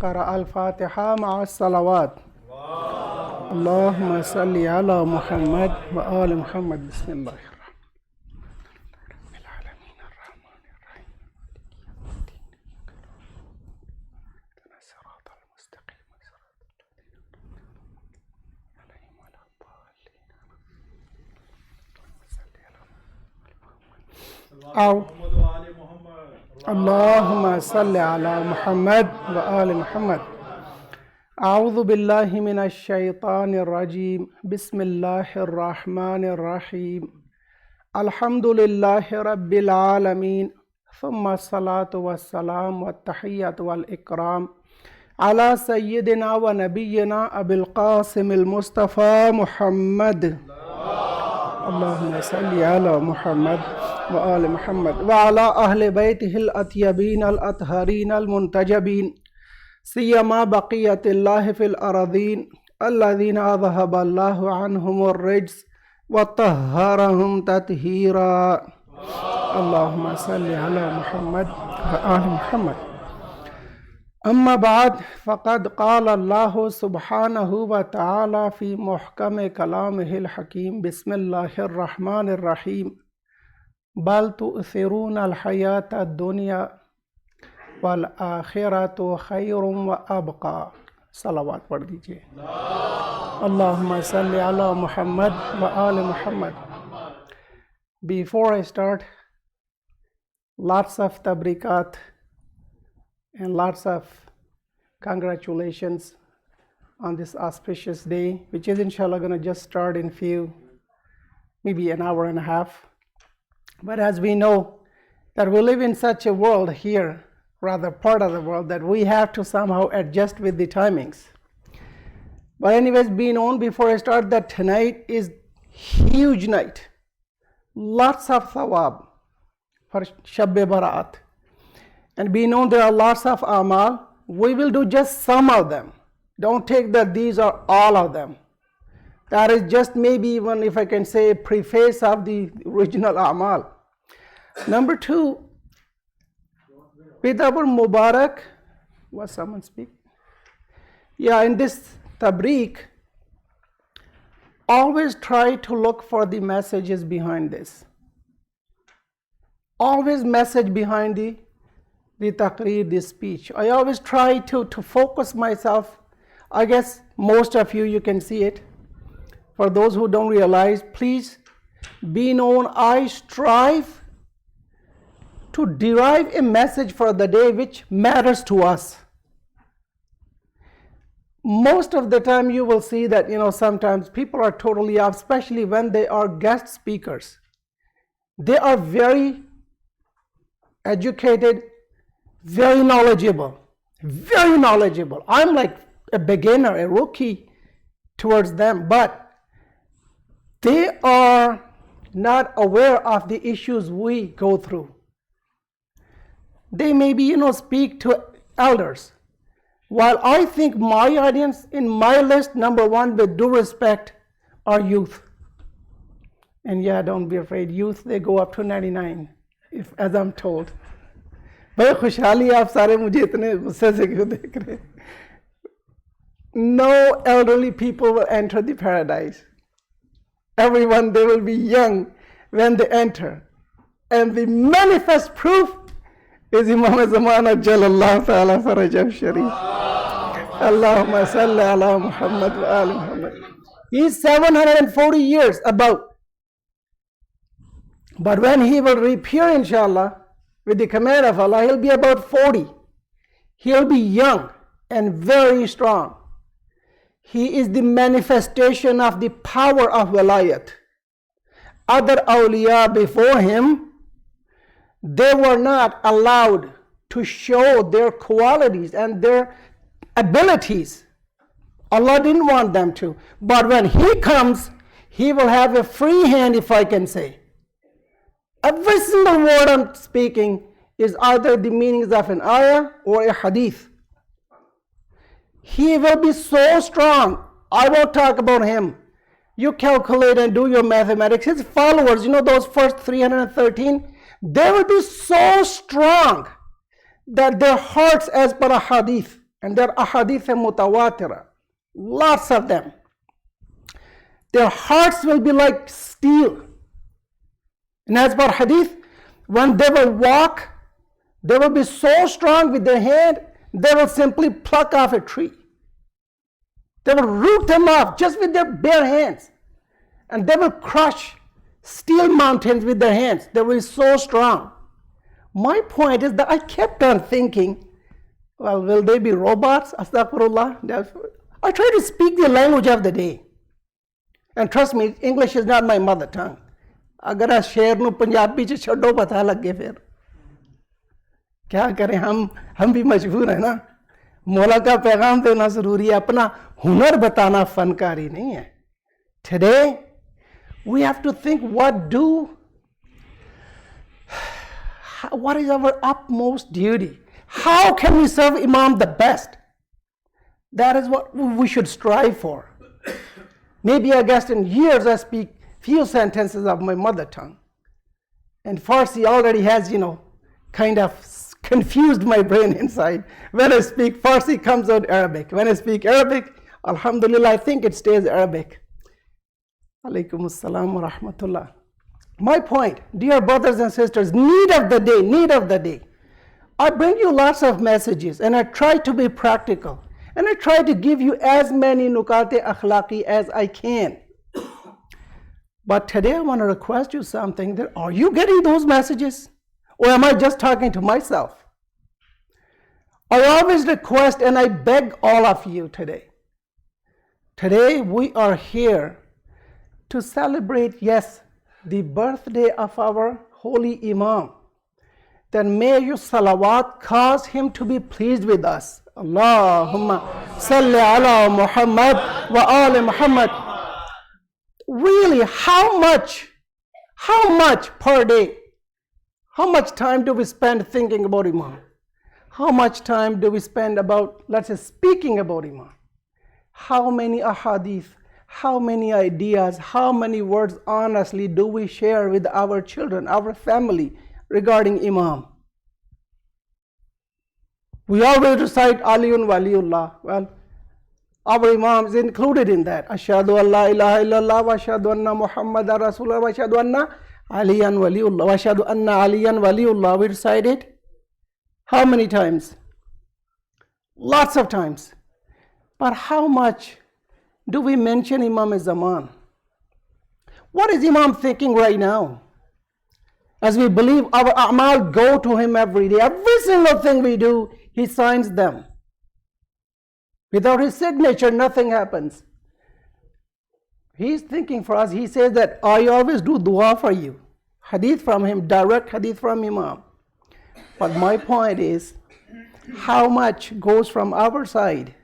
قرأ الفاتحة مع الصلوات. اللهم صل على محمد وآل محمد. بسم الله الرحمن الرحيم. الرحمن الرحيم الصراط المستقيم صراط الذين أنعمت عليهم. اللهم صل على محمد وآل محمد. أعوذ بالله من الشيطان الرجيم. بسم الله الرحمن الرحيم. الحمد لله رب العالمين، ثم الصلاة والسلام والتحية والإكرام على سيدنا ونبينا أبي القاسم المصطفى محمد. اللهم صل على محمد وآل محمد وعلى أهل بيته الأطيبين الأطهرين المنتجبين، سيما بقية الله في الأراضين الذين أذهب الله عنهم الرجس وطهرهم تطهيرا. اللهم صل على محمد وآل محمد. أما بعد، فقد قال الله سبحانه وتعالى في محكم كلامه الحكيم. بسم الله الرحمن الرحيم. بل تؤثرون الحياة الدنيا والآخرة خير وأبقى. صلوات पढ़ दीजिए. اللهم صل على محمد وآل محمد. Before I start, lots of tabrikat and lots of congratulations on this auspicious day, which is inshallah going to just start in maybe an hour and a half. But as we know that we live in such a world here, rather part of the world, that we have to somehow adjust with the timings. But anyways, be known before I start that tonight is huge night. Lots of thawab for Shab-e Baraat. And be known there are lots of amal. We will do just some of them. Don't take that these are all of them. That is just maybe even, if I can say, a preface of the original amal. Number two, with our Mubarak, was someone speak? Yeah, in this tabrik, always try to look for the messages behind this. Always message behind the taqreer, the speech. I always try to focus myself. I guess most of you can see it. For those who don't realize, please be known, I strive to derive a message for the day which matters to us. Most of the time you will see that, sometimes people are totally off, especially when they are guest speakers. They are very educated, very knowledgeable, very knowledgeable. I'm like a beginner, a rookie towards them, but they are not aware of the issues we go through. They maybe, speak to elders. While I think my audience in my list, number one, with due respect, are youth. And yeah, don't be afraid, youth, they go up to 99, as I'm told. भाई खुशहाली आप सारे मुझे इतने गुस्से से क्यों देख रहे? No elderly people will enter the paradise. Everyone, they will be young when they enter. And the manifest proof is Imam Zamana Jalallah Ta'ala Farajah Sharif. Allahumma salli ala Muhammad wa ali Muhammad. He's 740 years about. But when he will reappear, inshallah, with the command of Allah, he'll be about 40. He'll be young and very strong. He is the manifestation of the power of wilayat. Other awliya before him, they were not allowed to show their qualities and their abilities. Allah didn't want them to. But when he comes, he will have a free hand, if I can say. Every single word I'm speaking is either the meanings of an ayah or a hadith. He will be so strong. I won't talk about him. You calculate and do your mathematics. His followers, those first 313, they will be so strong that their hearts, as per a hadith, and there are ahadith mutawatira, lots of them. Their hearts will be like steel. And as per hadith, when they will walk, they will be so strong with their hand, they will simply pluck off a tree. They will root them off just with their bare hands. And they will crush steel mountains with their hands. They will be so strong. My point is that I kept on thinking, well, will they be robots? Astaghfirullah. I try to speak the language of the day. And trust me, English is not my mother tongue. अगर आप शेर नू पंजाबी च छड्डो पता लगे फिर क्या करें हम भी मजबूर है ना मौला का पैगाम देना जरूरी है अपना हुनर बताना फनकारी नहीं है Today we have to think what is our utmost duty, how can we serve Imam the best. That is what we should strive for. Maybe I guess in years I speak few sentences of my mother tongue. And Farsi already has, kind of confused my brain inside. When I speak Farsi comes out Arabic. When I speak Arabic, alhamdulillah, I think it stays Arabic. Alaikum assalam wa rahmatullah. My point, dear brothers and sisters, need of the day. I bring you lots of messages and I try to be practical. And I try to give you as many nukate akhlaqi as I can. But today I want to request you something. Are you getting those messages? Or am I just talking to myself? I always request and I beg all of you today. Today we are here to celebrate, yes, the birthday of our holy Imam. Then may your salawat cause him to be pleased with us. Allahumma salli ala Muhammad wa ali Muhammad. Really, how much per day? How much time do we spend thinking about Imam? How much time do we spend about, let's say, speaking about Imam? How many ahadith, how many ideas, how many words honestly do we share with our children, our family regarding Imam? We always recite Aliyun Waliullah. Well, our Imam is included in that. Ashhadu an la ilaha illallah wa ashhadu anna Muhammadan Rasulullah wa ashhadu anna Aliyan Waliullah wa ashhadu anna Aliyan Waliullah. We recite it how many times? Lots of times. But how much do we mention Imam Zaman? What is Imam thinking right now? As we believe our a'mal go to him every day. Every single thing we do, he signs them. Without his signature, nothing happens. He's thinking for us. He says that I always do dua for you. Hadith from him, direct hadith from Imam. But my point is, how much goes from our side?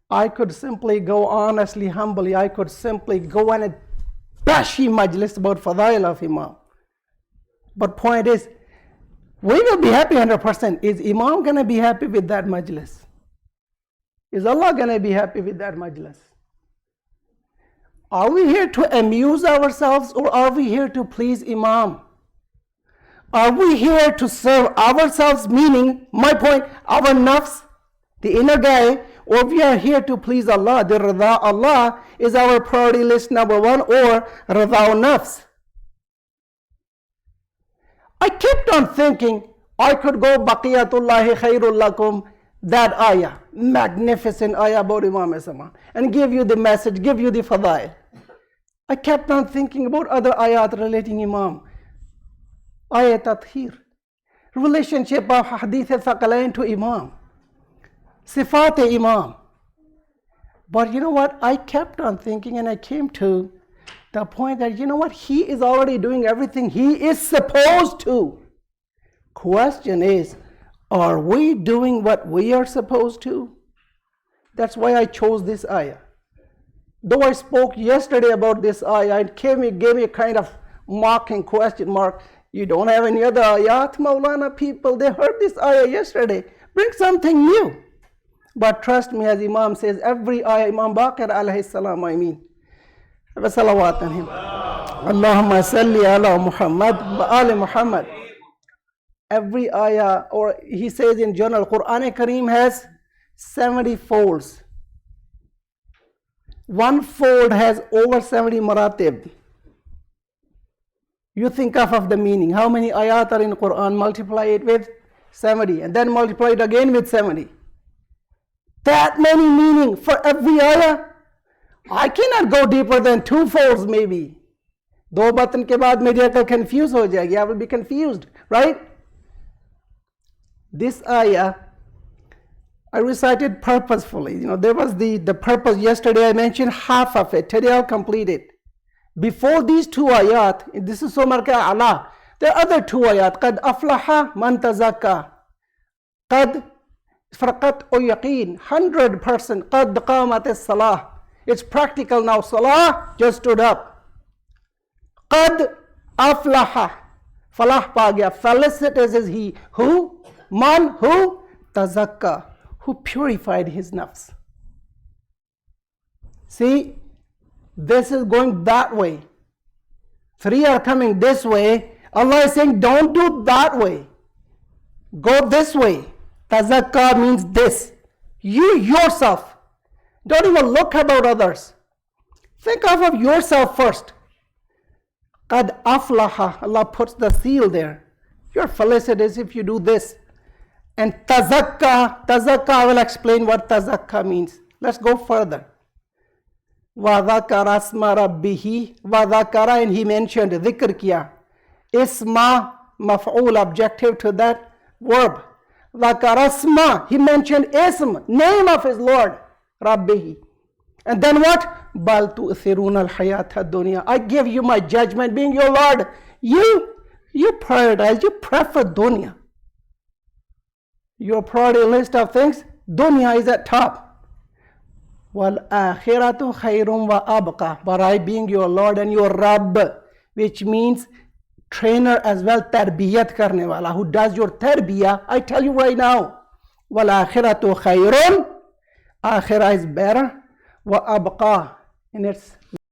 I could simply go honestly, humbly, I could simply go on a bashy majlis about fadail of Imam. But point is, we will be happy 100%. Is Imam going to be happy with that majlis? Is Allah going to be happy with that majlis? Are we here to amuse ourselves or are we here to please Imam? Are we here to serve ourselves, meaning, my point, our nafs, the inner guy, or we are here to please Allah? The Rida Allah is our priority list number one, or Rida nafs. I kept on thinking, I could go Baqiyatullahi Khairul Lakum, that ayah, magnificent ayah about Imam Zaman, and give you the message, give you the fadail. I kept on thinking about other ayat relating Imam. Ayat Tathir, relationship of Hadith al-Thaqalain to Imam, Sifat Imam. But you know what? I kept on thinking and I came to the point that, you know what? He is already doing everything he is supposed to. Question is, are we doing what we are supposed to? That's why I chose this ayah. Though I spoke yesterday about this ayah, it gave me a kind of mocking question mark. You don't have any other ayat, Maulana? People, they heard this ayah yesterday. Bring something new. But trust me, as Imam says, every ayah, Imam Baqir alayhi salam, have a salawat on him. Allahumma salli ala Muhammad wa ali Muhammad. every ayah, or he says in general, Quran Kareem has 70 folds. One fold has over 70 maratib. You think of the meaning. How many ayat are in Quran? Multiply it with 70 and then multiply it again with 70. That many meaning for every ayah. I cannot go deeper than 2 folds maybe. Do batan ke baad meri akal confused ho jayegi. I will be confused, right? This ayah I recited purposefully. There was the purpose. Yesterday I mentioned half of it. Today I'll complete it. Before these 2 ayat, this is so marka Allah. There are other 2 ayat. Qad aflaha man tazakka. Qad farqat o yaqeen. 100%. Qad qamat as-salah. It's practical now. Salah just stood up. Qad aflaha. Falah pa gaya. Felicitous is he. Who? Man who? Tazakka. Who purified his nafs. See, this is going that way. 3 are coming this way. Allah is saying, don't do that way. Go this way. Tazakka means this. You yourself. Don't even look about others. Think of yourself first. Qad aflaha. Allah puts the seal there. You're felicitous if you do this. And tazakka, I will explain what tazakka means. Let's go further. Wadhakara asma rabbihi. Wadhakara, and he mentioned, dhikr kiya. Isma, maf'ul, objective to that verb. Dhakara asma, he mentioned ism, name of his Lord, rabbihi. And then what? Bal tu'thiruna al-hayata dunya. I give you my judgment, being your Lord. You prioritize, you prefer dunya. Your priority list of things, dunya is at top. Wal akhiratu khayrun wa abqa. But I being your Lord and your Rabb, which means trainer as well, tarbiyat karne wala, who does your tarbiyah. I tell you right now, wal akhiratu khayrun. Akhirah is better. Wa abqa, in its